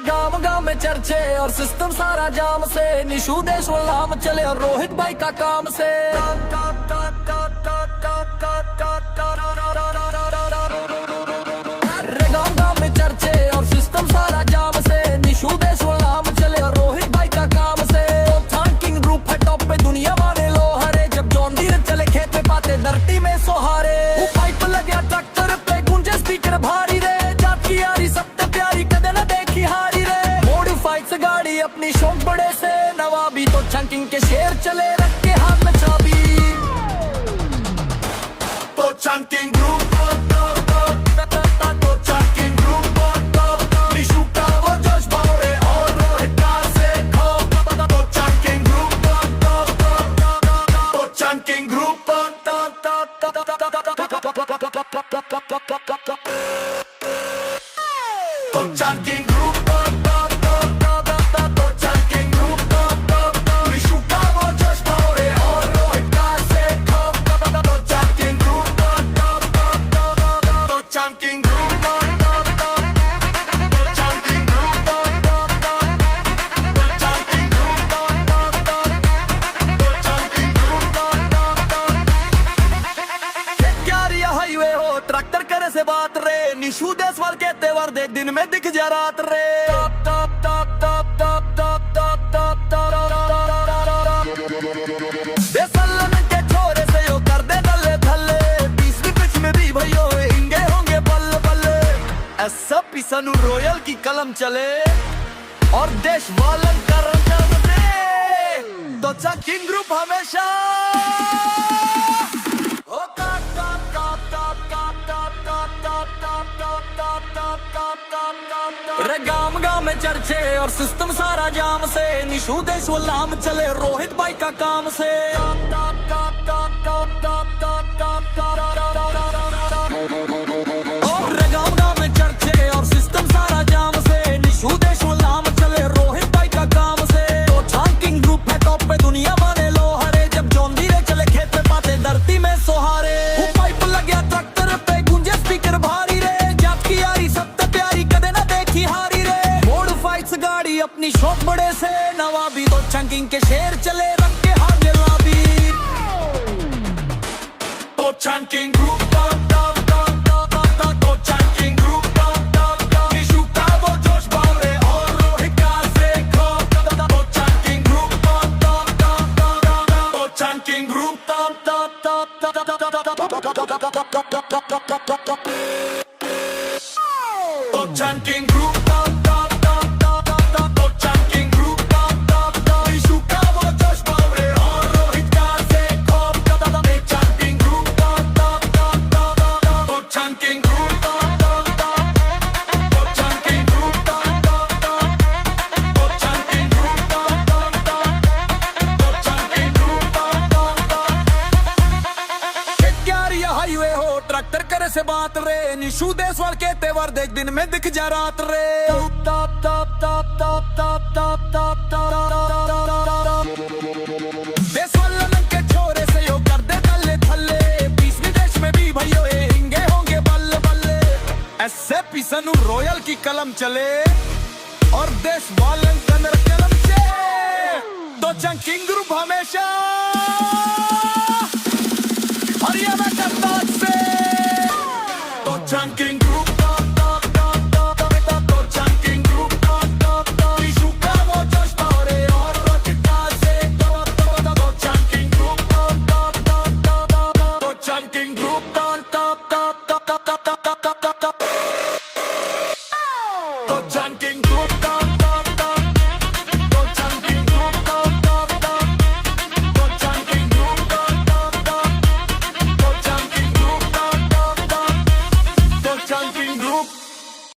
गाँव गाँव में चर्चे और सिस्टम सारा जाम से, निशु देश नाम चले और रोहित भाई का काम से। गाँव गाँव में चर्चे और सिस्टम सारा जाम से, निशु देश नाम चले और रोहित भाई का काम से। किंग ग्रुप है टॉप पे, दुनिया वाले लो हरे, जब जॉन डीरे चले खेत पे पाते धरती में सोहारे। पाइप लगे ट्रैक्टर पे गूंजे स्पीकर भारी रे, जात की यारी सबसे प्यारी कदे न देखी हारी रे। मॉडिफाइड से गाड़ी अपनी शौक बड़े से, नवाबी तो चंकिंग के शेर चले रख के हाथ में चाबी। तो चंकिंग ग्रुप ट्रैक्टर करे से बात रे, निशु देशवाल के तेवर देख दिन में दिख जा रात रे। के छोरे से यो कर दे दल्ले थल्ले, 20वीं पिच में भी भैयो हिंगे होंगे बल्ले बल्ले। ऐसा पिसनु रॉयल की कलम चले और देश वालन का रंग दे, तो चंकिंग ग्रुप हमेशा गाँव गाँव में चर्चे और सिस्टम सारा जाम से, निशु देश नाम चले रोहित भाई का काम से। गाँव गाँव में चर्चे और सिस्टम सारा जाम से, निशु देश नाम चले रोहित भाई का काम से। तो चंकिंग ग्रुप है टॉप पे, दुनिया वाले लो हरे, जब जॉन डीरे चले खेत पे पाते धरती में सोहारे। पाइप लगे ट्रैक्टर पे गूंजे स्पीकर भारी रे, जात की यारी सबसे प्यारी कदे न देखी हारी रे। मॉडिफाइड से गाड़ी अपनी शौक बड़े से, नवाबी तो चंकिंग के शेर चले रख के हाथ में लाबी। तो chunking group Chunking group, chunking group, Nishu का वो जोश बावरे और रोहित का से खौफ, chunking group, chunking group, chunking group, chunking group, क्या हाईवे हो ट्रैक्टर करे से बात रे, निशु देशवाल के तेवर देख दिन में दिख जा रात रे। देशवाल के छोरे से यो कर दे दल्ले थल्ले, 20वीं देश में भी भैयो हिंगे होंगे बल्ले बल्ले। ऐसे पिसनु रॉयल की कलम चले और देश वालन का कलम से, तो चंकिंग ग्रुप हमेशा हरियाणा कर्नाटक से। तो चंकिंग ग्रुप, chunking group,